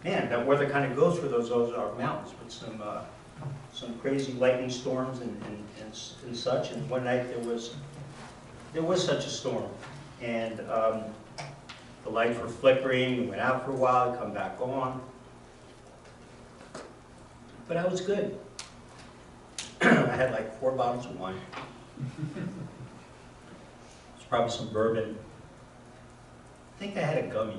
man, that weather kind of goes for those Ozark Mountains with some crazy lightning storms and such. And one night there was such a storm, and the lights were flickering. We went out for a while, come back on, but I was good. I had like 4 bottles of wine. It's probably some bourbon. I think I had a gummy.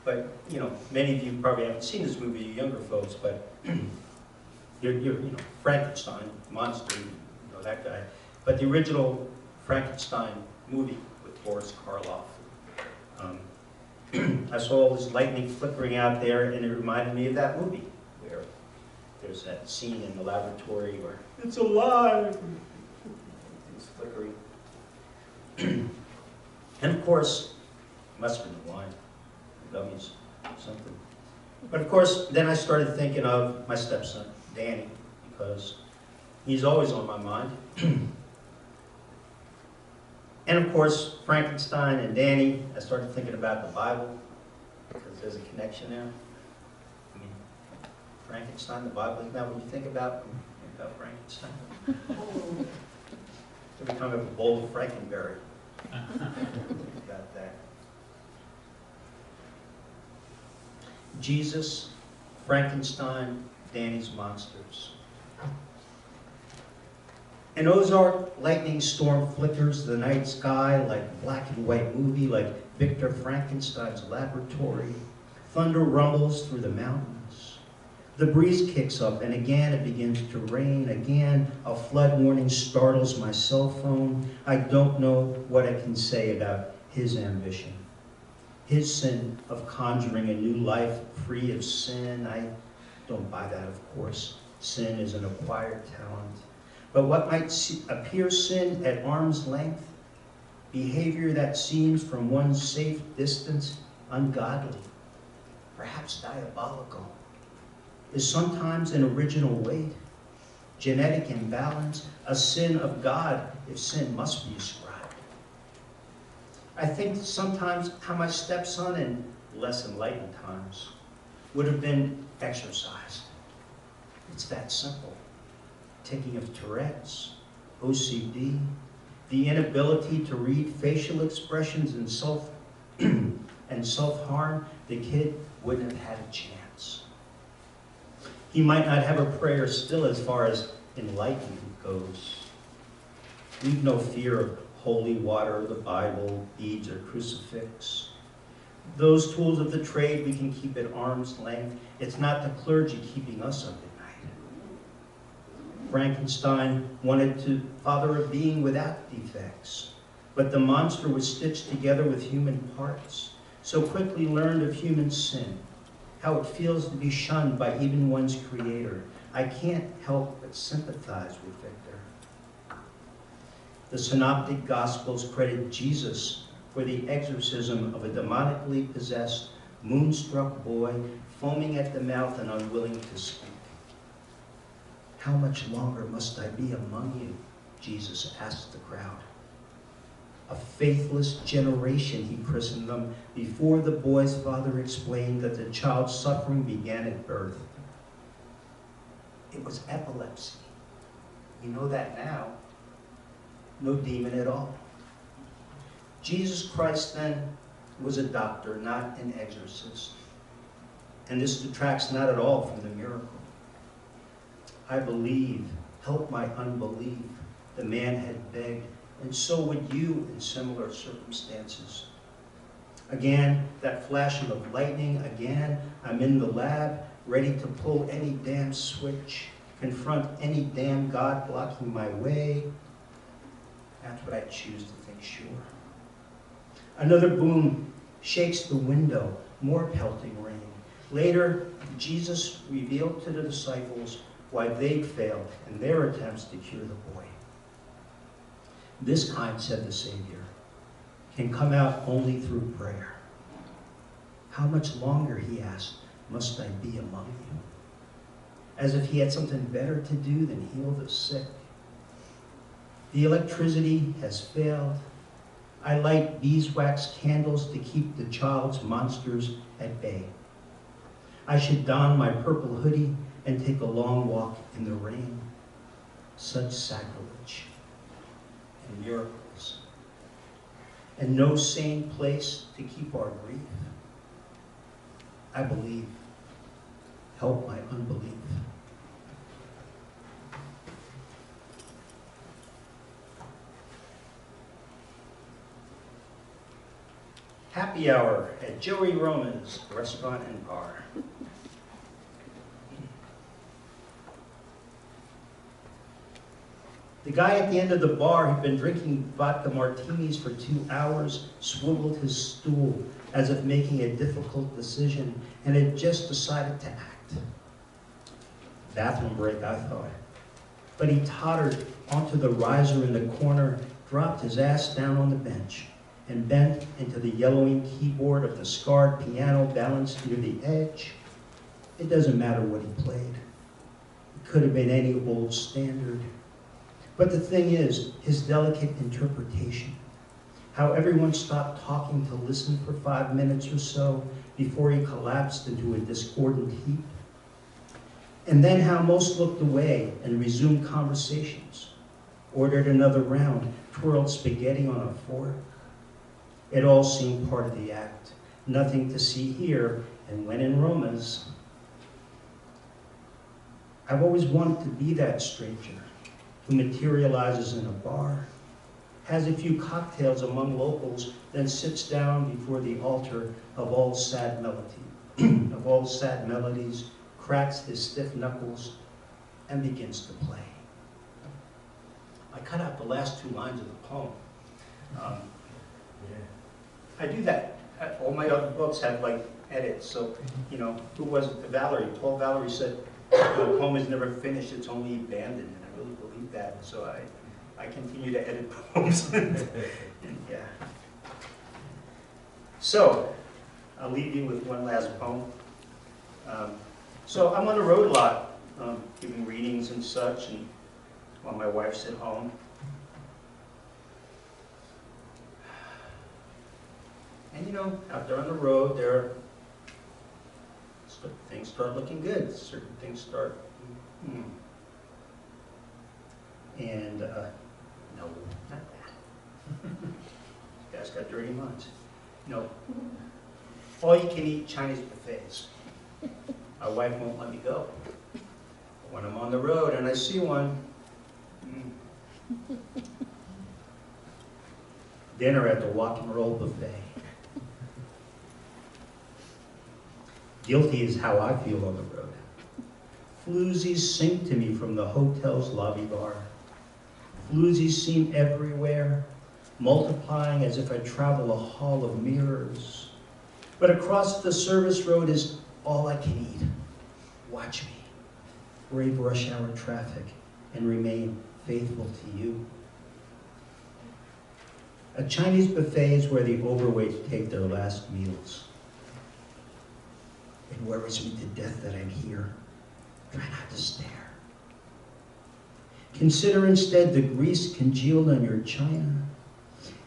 But, you know, many of you probably haven't seen this movie, you younger folks, but you're you know, Frankenstein, monster, you know, that guy. But the original Frankenstein movie with Boris Karloff. I saw all this lightning flickering out there, and it reminded me of that movie, where there's that scene in the laboratory where it's alive, it's flickering. And of course, it must have been the wine, the gummies, something. But of course, then I started thinking of my stepson, Danny, because he's always on my mind. And of course, Frankenstein and Danny, I started thinking about the Bible, because there's a connection there. I mean, Frankenstein, the Bible, isn't that what you think about Frankenstein? Every time I have a bowl of Frankenberry. About that. Jesus, Frankenstein, Danny's monsters. An Ozark lightning storm flickers the night sky like a black and white movie, like Victor Frankenstein's laboratory. Thunder rumbles through the mountains. The breeze kicks up, and again it begins to rain. Again, a flood warning startles my cell phone. I don't know what I can say about his ambition. His sin of conjuring a new life free of sin. I don't buy that, of course. Sin is an acquired talent. But what might appear sin at arm's length, behavior that seems from one safe distance ungodly, perhaps diabolical, is sometimes an original weight, genetic imbalance, a sin of God if sin must be ascribed. I think sometimes how my stepson in less enlightened times would have been exorcised. It's that simple. Taking of Tourette's, OCD, the inability to read facial expressions and self-harm, the kid wouldn't have had a chance. He might not have a prayer still as far as enlightenment goes. We've no fear of holy water, the Bible, beads, or crucifix. Those tools of the trade we can keep at arm's length. It's not the clergy keeping us up at night. Frankenstein wanted to father a being without defects, but the monster was stitched together with human parts, so quickly learned of human sin, how it feels to be shunned by even one's creator. I can't help but sympathize with Victor. The Synoptic Gospels credit Jesus for the exorcism of a demonically possessed, moonstruck boy, foaming at the mouth and unwilling to speak. How much longer must I be among you? Jesus asked the crowd. A faithless generation, he christened them, before the boy's father explained that the child's suffering began at birth. It was epilepsy. We know that now. No demon at all. Jesus Christ then was a doctor, not an exorcist. And this detracts not at all from the miracle. I believe, help my unbelief, the man had begged, and so would you in similar circumstances. Again, that flashing of lightning, again, I'm in the lab, ready to pull any damn switch, confront any damn God blocking my way. That's what I choose to think, sure. Another boom shakes the window, more pelting rain. Later, Jesus revealed to the disciples why they'd failed in their attempts to cure the boy. This kind, said the Savior, can come out only through prayer. How much longer, he asked, must I be among you? As if he had something better to do than heal the sick. The electricity has failed. I light beeswax candles to keep the child's monsters at bay. I should don my purple hoodie and take a long walk in the rain. Such sacrilege and miracles. And no sane place to keep our grief. I believe. Help my unbelief. Happy hour at Joey Roman's restaurant and bar. The guy at the end of the bar had been drinking vodka martinis for 2 hours, swiveled his stool as if making a difficult decision, and had just decided to act. Bathroom break, I thought. But he tottered onto the riser in the corner, dropped his ass down on the bench, and bent into the yellowing keyboard of the scarred piano balanced near the edge. It doesn't matter what he played. It could have been any old standard. But the thing is, his delicate interpretation, how everyone stopped talking to listen for 5 minutes or so before he collapsed into a discordant heap, and then how most looked away and resumed conversations, ordered another round, twirled spaghetti on a fork. It all seemed part of the act, nothing to see here, and when in Roma's, I've always wanted to be that stranger who materializes in a bar, has a few cocktails among locals, then sits down before the altar of all sad melodies, cracks his stiff knuckles, and begins to play. I cut out the last 2 lines of the poem. I do that. All my other books have like edits, so, you know, who was it? Valerie. Paul Valerie said, the poem is never finished, it's only abandoned, and I really believe that, so I continue to edit poems. Yeah. So, I'll leave you with one last poem. So I'm on the road a lot, giving readings and such, and while my wife's at home. And you know, out there on the road, things start looking good. Certain things start, and no, not that. You guys got dirty minds. No. All you can eat Chinese buffets. My wife won't let me go. But when I'm on the road and I see one, dinner at the Rock and Roll Buffet. Guilty is how I feel on the road. Floozies sing to me from the hotel's lobby bar. Floozies seem everywhere, multiplying as if I travel a hall of mirrors. But across the service road is all I can eat. Watch me. Brave rush hour traffic and remain faithful to you. A Chinese buffet is where the overweight take their last meals. It worries me to death that I'm here. Try not to stare. Consider instead the grease congealed on your china.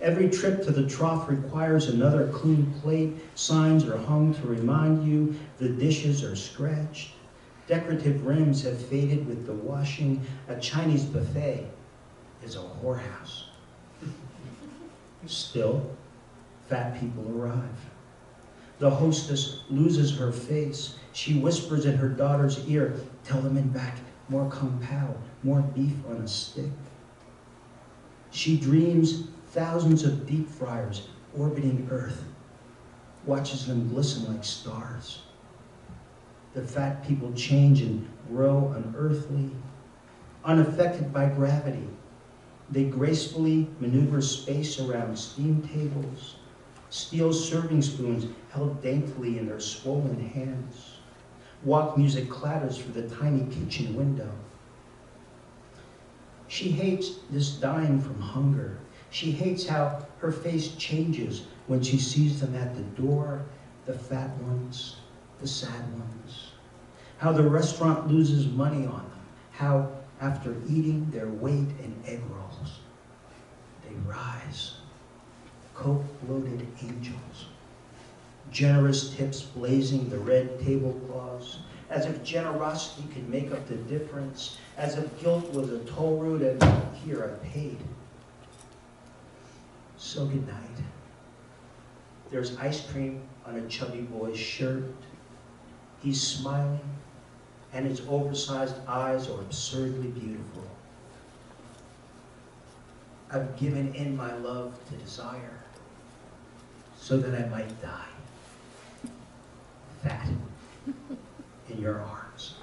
Every trip to the trough requires another clean plate. Signs are hung to remind you the dishes are scratched. Decorative rims have faded with the washing. A Chinese buffet is a whorehouse. Still, fat people arrive. The hostess loses her face. She whispers in her daughter's ear, tell them in back, more kung pao, more beef on a stick. She dreams thousands of deep fryers orbiting Earth, watches them glisten like stars. The fat people change and grow unearthly, unaffected by gravity. They gracefully maneuver space around steam tables, steel serving spoons held daintily in their swollen hands. Walk music clatters through the tiny kitchen window. She hates this dying from hunger. She hates how her face changes when she sees them at the door, the fat ones, the sad ones. How the restaurant loses money on them. How, after eating their weight in egg rolls, they rise coke-bloated angels. Generous tips blazing the red tablecloths, as if generosity could make up the difference, as if guilt was a toll road, and here I paid. So good night. There's ice cream on a chubby boy's shirt. He's smiling, and his oversized eyes are absurdly beautiful. I've given in my love to desire so that I might die, fat in your arms.